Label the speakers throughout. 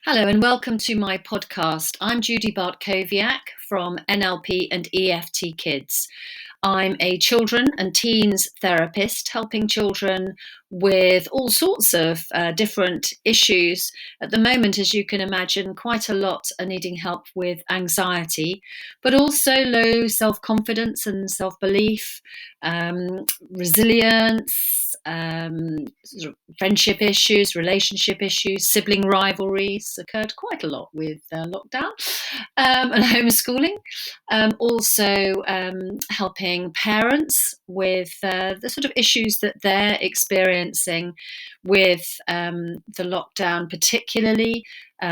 Speaker 1: Hello and welcome to my podcast. I'm Judy Bartkowiak from NLP and EFT Kids. I'm a children and teens therapist helping children with all sorts of different issues. At the moment, as you can imagine, quite a lot are needing help with anxiety, but also low self-confidence and self-belief, resilience, sort of friendship issues, relationship issues, sibling rivalries occurred quite a lot with lockdown and homeschooling. Also helping parents with the sort of issues that they're experiencing with the lockdown, particularly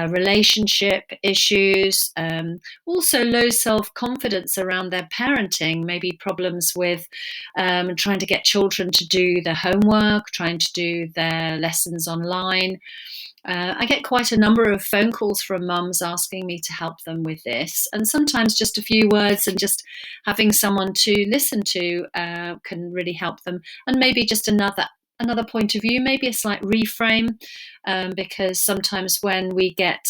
Speaker 1: relationship issues, also low self-confidence around their parenting, maybe problems with trying to get children to do their homework, trying to do their lessons online. I get quite a number of phone calls from mums asking me to help them with this, and sometimes just a few words and just having someone to listen to can really help them. And maybe just another point of view, maybe a slight reframe, because sometimes when we get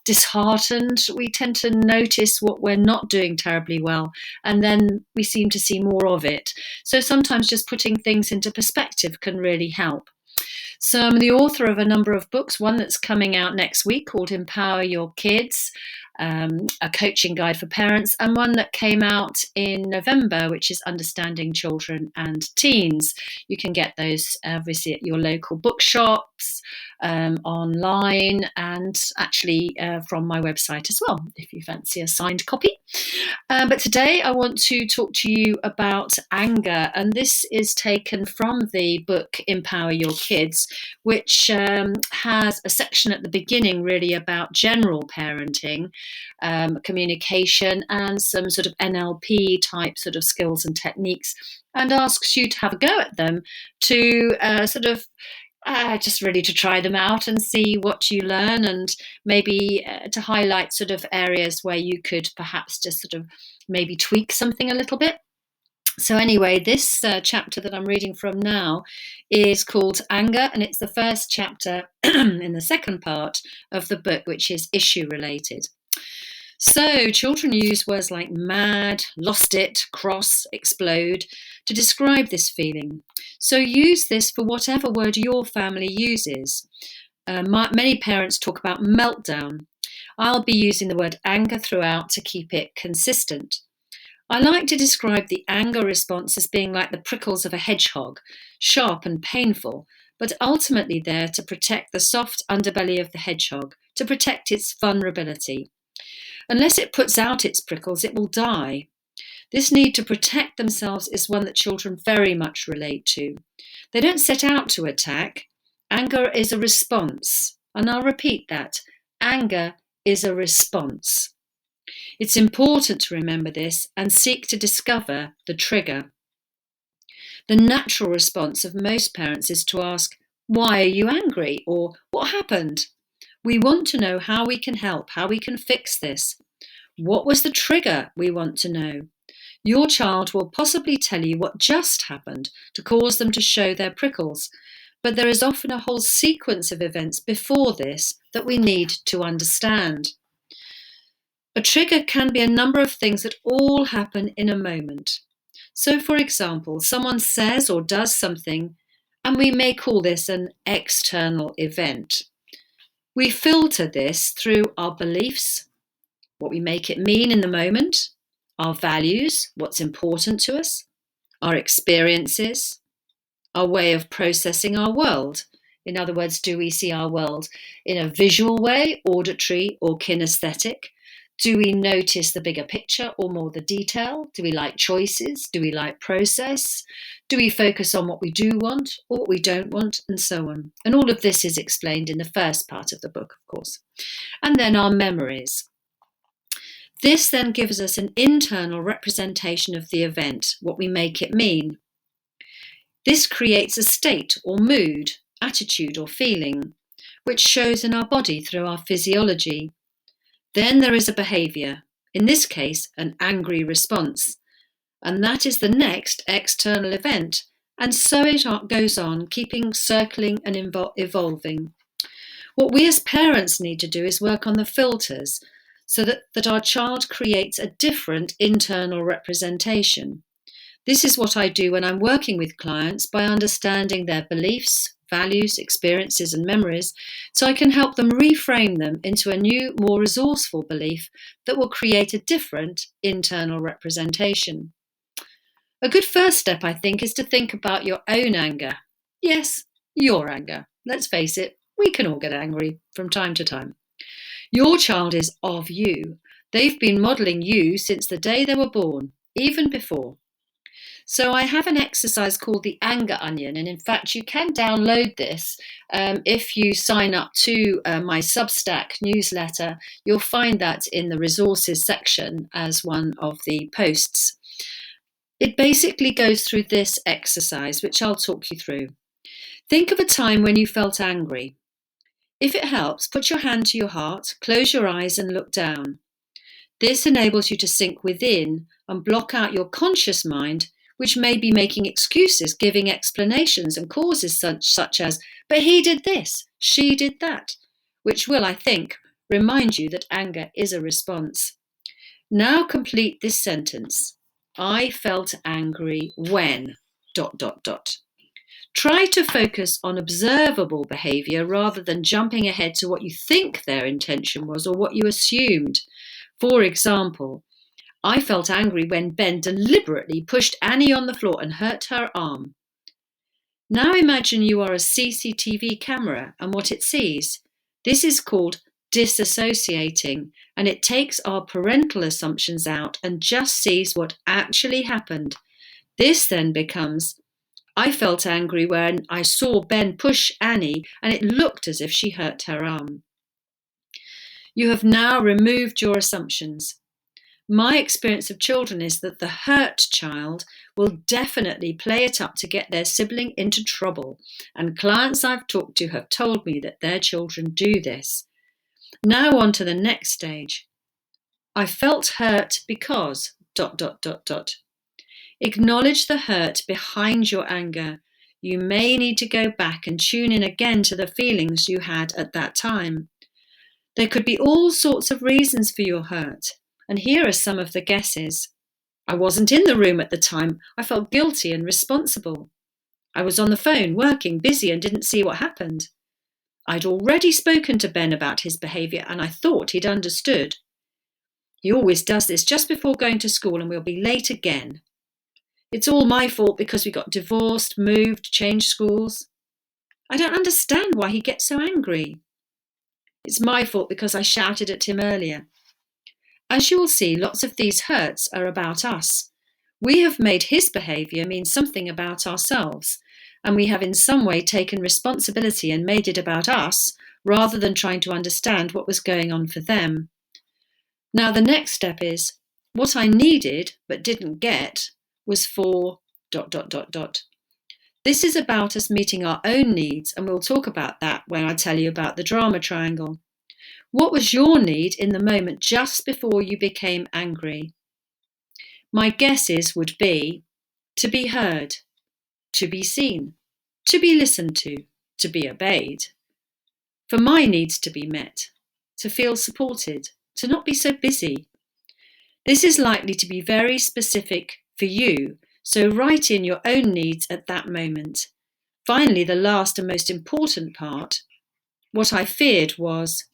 Speaker 1: disheartened, we tend to notice what we're not doing terribly well, and then we seem to see more of it. So sometimes just putting things into perspective can really help. So I'm the author of a number of books, one that's coming out next week called Empower Your Kids, a coaching guide for parents, and one that came out in November, which is Understanding Children and Teens. You can get those obviously at your local bookshops, online, and actually from my website as well, if you fancy a signed copy. But today I want to talk to you about anger, and this is taken from the book Empower Your Kids, which has a section at the beginning really about general parenting, communication, and some sort of NLP type sort of skills and techniques, and asks you to have a go at them to just really to try them out and see what you learn, and maybe to highlight sort of areas where you could perhaps just sort of maybe tweak something a little bit. So anyway, this chapter that I'm reading from now is called Anger, and it's the first chapter in the second part of the book, which is issue related. So children use words like mad, lost it, cross, explode to describe this feeling. So use this for whatever word your family uses. Many parents talk about meltdown. I'll be using the word anger throughout to keep it consistent. I like to describe the anger response as being like the prickles of a hedgehog, sharp and painful, but ultimately there to protect the soft underbelly of the hedgehog, to protect its vulnerability. Unless it puts out its prickles, it will die. This need to protect themselves is one that children very much relate to. They don't set out to attack. Anger is a response. And I'll repeat that. Anger is a response. It's important to remember this and seek to discover the trigger. The natural response of most parents is to ask, "Why are you angry?" or "What happened?" We want to know how we can help, how we can fix this. What was the trigger? We want to know. Your child will possibly tell you what just happened to cause them to show their prickles, but there is often a whole sequence of events before this that we need to understand. A trigger can be a number of things that all happen in a moment. So, for example, someone says or does something, and we may call this an external event. We filter this through our beliefs, what we make it mean in the moment, our values, what's important to us, our experiences, our way of processing our world. In other words, do we see our world in a visual way, auditory or kinesthetic? Do we notice the bigger picture or more the detail? Do we like choices? Do we like process? Do we focus on what we do want or what we don't want, and so on? And all of this is explained in the first part of the book, of course. And then our memories. This then gives us an internal representation of the event, what we make it mean. This creates a state or mood, attitude or feeling, which shows in our body through our physiology. Then there is a behaviour, in this case an angry response, and that is the next external event, and so it goes on, keeping circling and evolving. What we as parents need to do is work on the filters so that our child creates a different internal representation. This is what I do when I'm working with clients by understanding their beliefs, values, experiences, and memories, so I can help them reframe them into a new, more resourceful belief that will create a different internal representation. A good first step, I think, is to think about your own anger. Yes, your anger. Let's face it, we can all get angry from time to time. Your child is of you. They've been modelling you since the day they were born, even before. So I have an exercise called the Anger Onion, and in fact, you can download this if you sign up to my Substack newsletter. You'll find that in the resources section as one of the posts. It basically goes through this exercise, which I'll talk you through. Think of a time when you felt angry. If it helps, put your hand to your heart, close your eyes and look down. This enables you to sink within and block out your conscious mind, which may be making excuses, giving explanations and causes such as, but he did this, she did that, which will, I think, remind you that anger is a response. Now complete this sentence. I felt angry when ... Try to focus on observable behaviour rather than jumping ahead to what you think their intention was or what you assumed. For example, I felt angry when Ben deliberately pushed Annie on the floor and hurt her arm. Now imagine you are a CCTV camera and what it sees. This is called disassociating, and it takes our parental assumptions out and just sees what actually happened. This then becomes, I felt angry when I saw Ben push Annie and it looked as if she hurt her arm. You have now removed your assumptions. My experience of children is that the hurt child will definitely play it up to get their sibling into trouble, and clients I've talked to have told me that their children do this. Now on to the next stage. I felt hurt because ... Acknowledge the hurt behind your anger. You may need to go back and tune in again to the feelings you had at that time. There could be all sorts of reasons for your hurt, and here are some of the guesses. I wasn't in the room at the time. I felt guilty and responsible. I was on the phone, working, busy, and didn't see what happened. I'd already spoken to Ben about his behaviour, and I thought he'd understood. He always does this just before going to school, and we'll be late again. It's all my fault because we got divorced, moved, changed schools. I don't understand why he gets so angry. It's my fault because I shouted at him earlier. As you will see, lots of these hurts are about us. We have made his behaviour mean something about ourselves, and we have in some way taken responsibility and made it about us rather than trying to understand what was going on for them. Now the next step is, what I needed but didn't get was for ... This is about us meeting our own needs, and we'll talk about that when I tell you about the drama triangle. What was your need in the moment just before you became angry? My guesses would be to be heard, to be seen, to be listened to be obeyed. For my needs to be met, to feel supported, to not be so busy. This is likely to be very specific for you, so write in your own needs at that moment. Finally, the last and most important part, what I feared was ...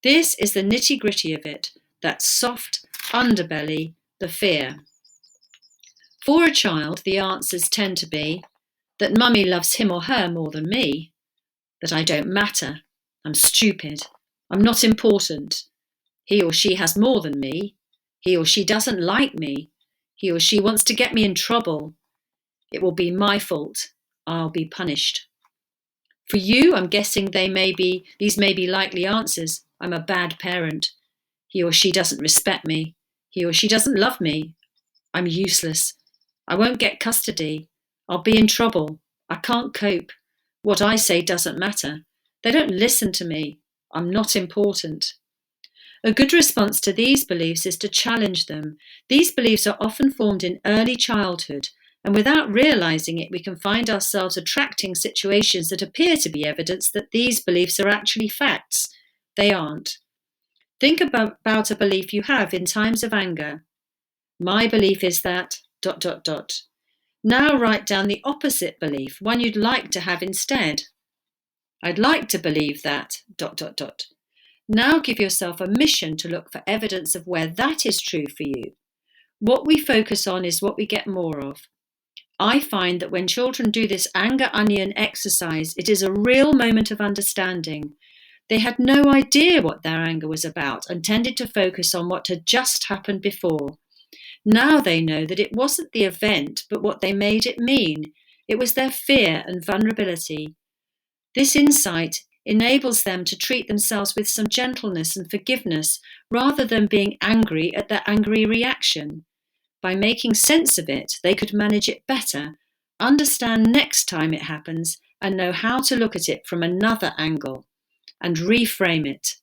Speaker 1: This is the nitty-gritty of it, that soft underbelly, the fear. For a child, the answers tend to be that mummy loves him or her more than me, that I don't matter, I'm stupid, I'm not important, he or she has more than me, he or she doesn't like me, he or she wants to get me in trouble, it will be my fault, I'll be punished. For you, I'm guessing these may be likely answers. I'm a bad parent. He or she doesn't respect me. He or she doesn't love me. I'm useless. I won't get custody. I'll be in trouble. I can't cope. What I say doesn't matter. They don't listen to me. I'm not important. A good response to these beliefs is to challenge them. These beliefs are often formed in early childhood, And without realizing it, we can find ourselves attracting situations that appear to be evidence that these beliefs are actually facts. They aren't. Think about a belief you have in times of anger. My belief is that ... Now write down the opposite belief, one you'd like to have instead. I'd like to believe that ... Now give yourself a mission to look for evidence of where that is true for you. What we focus on is what we get more of. I find that when children do this anger onion exercise, it is a real moment of understanding. They had no idea what their anger was about and tended to focus on what had just happened before. Now they know that it wasn't the event, but what they made it mean. It was their fear and vulnerability. This insight enables them to treat themselves with some gentleness and forgiveness rather than being angry at their angry reaction. By making sense of it, they could manage it better, understand next time it happens, and know how to look at it from another angle and reframe it.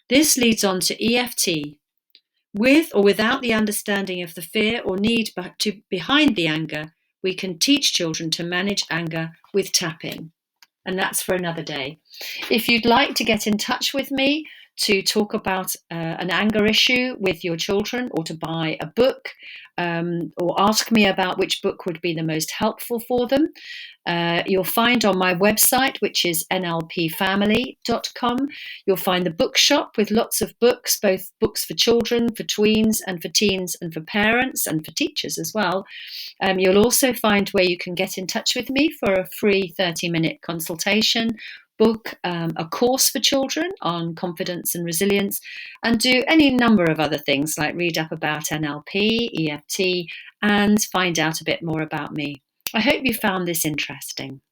Speaker 1: This leads on to EFT. With or without the understanding of the fear or need behind the anger, we can teach children to manage anger with tapping. And that's for another day. If you'd like to get in touch with me to talk about an anger issue with your children, or to buy a book, or ask me about which book would be the most helpful for them, you'll find on my website, which is nlpfamily.com, you'll find the bookshop with lots of books, both books for children, for tweens, and for teens, and for parents, and for teachers as well. You'll also find where you can get in touch with me for a free 30-minute consultation, book a course for children on confidence and resilience, and do any number of other things like read up about NLP, EFT, and find out a bit more about me. I hope you found this interesting.